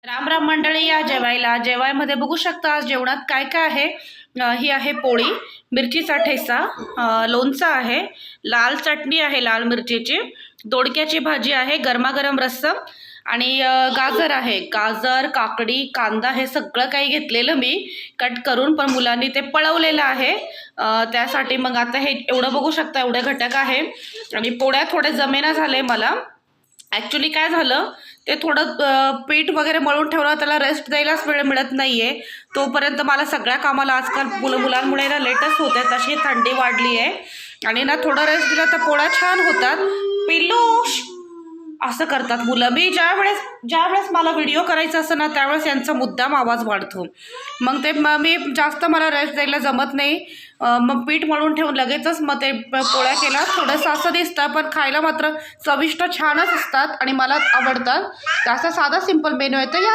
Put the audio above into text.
राम राम मंडळी, या जेवायला. जेवायमध्ये बघू शकता आज जेवणात काय काय आहे. ही आहे पोळी, मिरचीचा ठेचा, लोणचं आहे, लाल चटणी आहे लाल मिरचीची, दोडक्याची भाजी आहे, गरमागरम रस्सम आणि गाजर आहे. गाजर, काकडी, कांदा हे सगळं काही घेतलेलं मी कट करून, पण मुलांनी ते पळवलेलं आहे. त्यासाठी मग आता हे एवढं बघू शकता, एवढे घटक आहे. आणि पोळ्या थोडे जमेना झाले मला. ॲक्च्युली काय झालं, ते थोडं पीठ वगैरे मळून ठेवलं, त्याला रेस्ट द्यायलाच वेळ मिळत नाही आहे. तोपर्यंत मला सगळ्या कामाला आजकाल मुलांमुळे ना लेटच होत आहे. तशी थंडी वाढली आहे आणि ना थोडं रेस्ट दिलं तर पोळ्या छान होतात. पिल्लू असं करतात मुलं. मी ज्यावेळेस मला व्हिडिओ करायचा असं ना, त्यावेळेस यांचा मुद्दाम आवाज वाढतो. मग ते मी जास्त मला रेस्ट द्यायला जमत नाही. मग पीठ मळून ठेवून लगेचच मग ते पोळ्या केल्या. थोडंसं असं दिसतं, पण खायला मात्र चविष्ट छानच असतात आणि मला आवडतात. असा साधा सिंपल मेनू आहे. तर